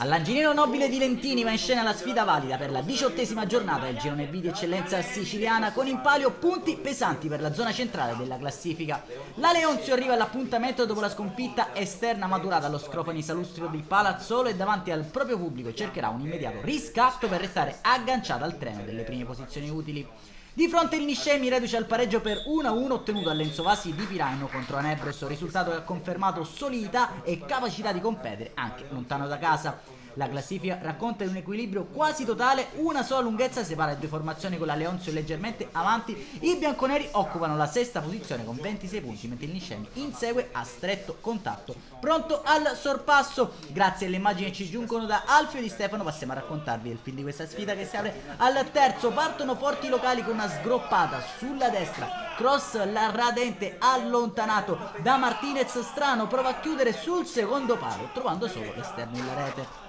All'Angelino Nobile di Lentini va in scena la sfida valida per la 18ª giornata del girone B di eccellenza siciliana, con in palio punti pesanti per la zona centrale della classifica. La Leonzio arriva all'appuntamento dopo la sconfitta esterna maturata allo Scrofani Salustrio di Palazzolo e davanti al proprio pubblico cercherà un immediato riscatto per restare agganciata al treno delle prime posizioni utili. Di fronte il Niscemi reduce al pareggio per 1-1 ottenuto all'Enzo Vasi di Piraino contro Anebros, risultato che ha confermato solidità e capacità di competere anche lontano da casa. La classifica racconta un equilibrio quasi totale, una sola lunghezza separa le due formazioni con la Leonzio leggermente avanti. I bianconeri occupano la sesta posizione con 26 punti, mentre il Niscemi insegue a stretto contatto, pronto al sorpasso. Grazie alle immagini che ci giungono da Alfio e Di Stefano passiamo a raccontarvi il film di questa sfida che si apre al terzo. Partono forti i locali con una sgroppata sulla destra, cross radente allontanato da Martinez. Strano prova a chiudere sul secondo palo trovando solo l'esterno della rete.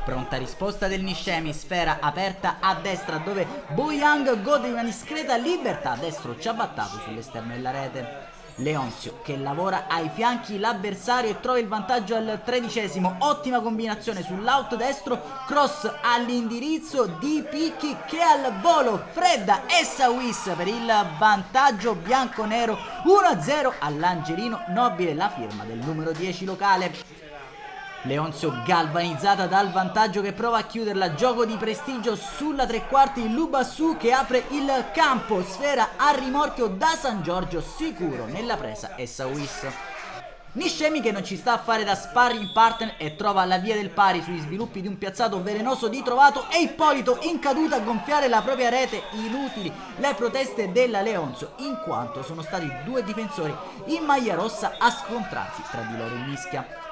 Pronta risposta del Niscemi, sfera aperta a destra dove Boyang gode di una discreta libertà, destro ciabattato sull'esterno della rete. Leonzio che lavora ai fianchi l'avversario e trova il vantaggio al 13°, ottima combinazione sull'out destro, cross all'indirizzo di Picchi che al volo fredda Essaouis per il vantaggio bianconero. 1-0 all'Angelino Nobile, la firma del numero 10 locale. Leonzio galvanizzata dal vantaggio che prova a chiuderla, gioco di prestigio sulla tre quarti, Lubassu che apre il campo, sfera a rimorchio da San Giorgio, sicuro nella presa Essaouis. Niscemi che non ci sta a fare da sparring partner e trova la via del pari sugli sviluppi di un piazzato velenoso di Trovato e Ippolito in caduta a gonfiare la propria rete. Inutili le proteste della Leonzio in quanto sono stati due difensori in maglia rossa a scontrarsi tra di loro in mischia.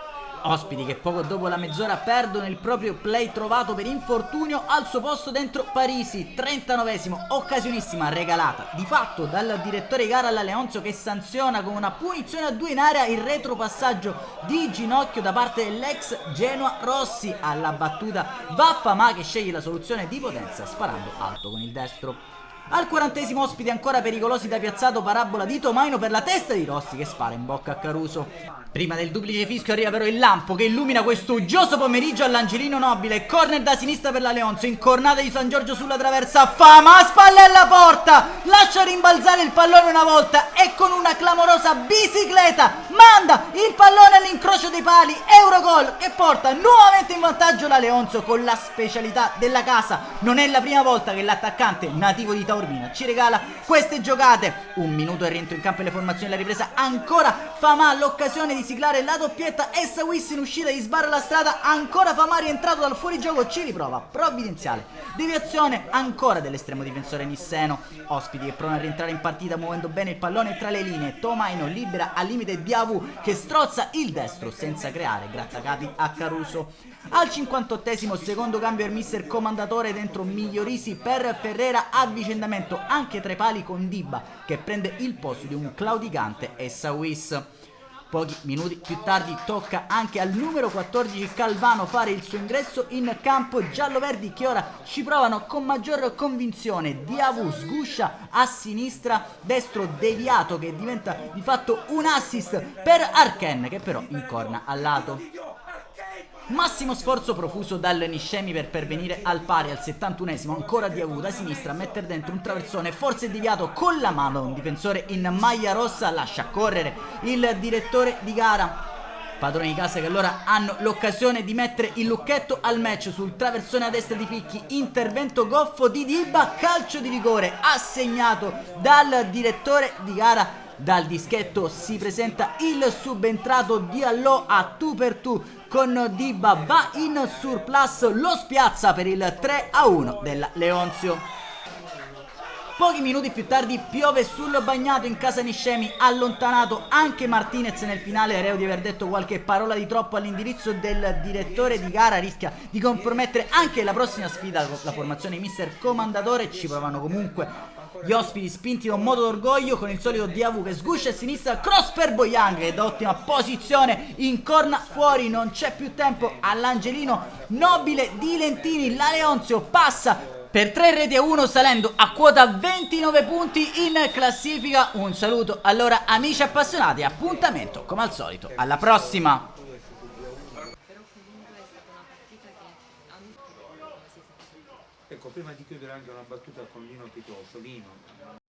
Ospiti che poco dopo la mezz'ora perdono il proprio play Trovato per infortunio, al suo posto dentro Parisi. 39°, occasionissima regalata di fatto dal direttore di gara alla Leonzio che sanziona con una punizione a 2 in area il retropassaggio di ginocchio da parte dell'ex Genoa Rossi. Alla battuta va Famà che sceglie la soluzione di potenza sparando alto con il destro. Al 40° ospiti ancora pericolosi da piazzato, parabola di Tomaino per la testa di Rossi che spara in bocca a Caruso. Prima del duplice fischio arriva però il lampo che illumina questo uggioso pomeriggio all'Angelino Nobile. Corner da sinistra per la Leonzio, incornata di San Giorgio sulla traversa, Famà spalla alla porta, lascia rimbalzare il pallone una volta e con una clamorosa bicicletta manda il pallone all'incrocio dei pali. Eurogol che porta nuovamente in vantaggio la Leonzio con la specialità della casa. Non è la prima volta che l'attaccante nativo di Taormina ci regala queste giocate. Un minuto e rientro in campo e le formazioni della ripresa, ancora Famà l'occasione di siglare la doppietta, Essaouis in uscita gli sbarra la strada, ancora Famà rientrato dal fuorigioco, ci riprova, provvidenziale deviazione ancora dell'estremo difensore nisseno. Ospiti che provano a rientrare in partita muovendo bene il pallone tra le linee, Tomaino libera al limite Diavu che strozza il destro senza creare grattacapi a Caruso. Al 58° secondo cambio il mister comandatore dentro Migliorisi per Ferrera, avvicendamento anche tra i pali con Dibba che prende il posto di un claudicante Essaouis. Pochi minuti più tardi tocca anche al numero 14 Calvano fare il suo ingresso in campo. Gialloverdi che ora ci provano con maggior convinzione. Diavu sguscia a sinistra, destro deviato che diventa di fatto un assist per Arken che però incorna al lato. Massimo sforzo profuso dal Niscemi per pervenire al pari al 71°, ancora Diavu da sinistra a mettere dentro un traversone, forse deviato con la mano un difensore in maglia rossa, lascia correre il direttore di gara. Padroni di casa che allora hanno l'occasione di mettere il lucchetto al match sul traversone a destra di Picchi, intervento goffo di Dibba, calcio di rigore assegnato dal direttore di gara. Dal dischetto si presenta il subentrato Diallo a tu per tu con Dibba, va in surplus, lo spiazza per il 3-1 della Leonzio. Pochi minuti più tardi piove sul bagnato in casa Niscemi, allontanato anche Martinez nel finale, reo di aver detto qualche parola di troppo all'indirizzo del direttore di gara, rischia di compromettere anche la prossima sfida con la formazione mister comandatore. Ci provano comunque gli ospiti spinti da un moto d'orgoglio con il solito Diavu che sguscia a sinistra, cross per Boyang ed ottima posizione, incorna fuori, non c'è più tempo all'Angelino Nobile di Lentini. La Leonzio passa per 3-1 salendo a quota 29 punti in classifica. Un saluto allora amici appassionati e appuntamento come al solito alla prossima. Ecco, prima di chiudere anche una battuta con Lino Pietoso. Lino,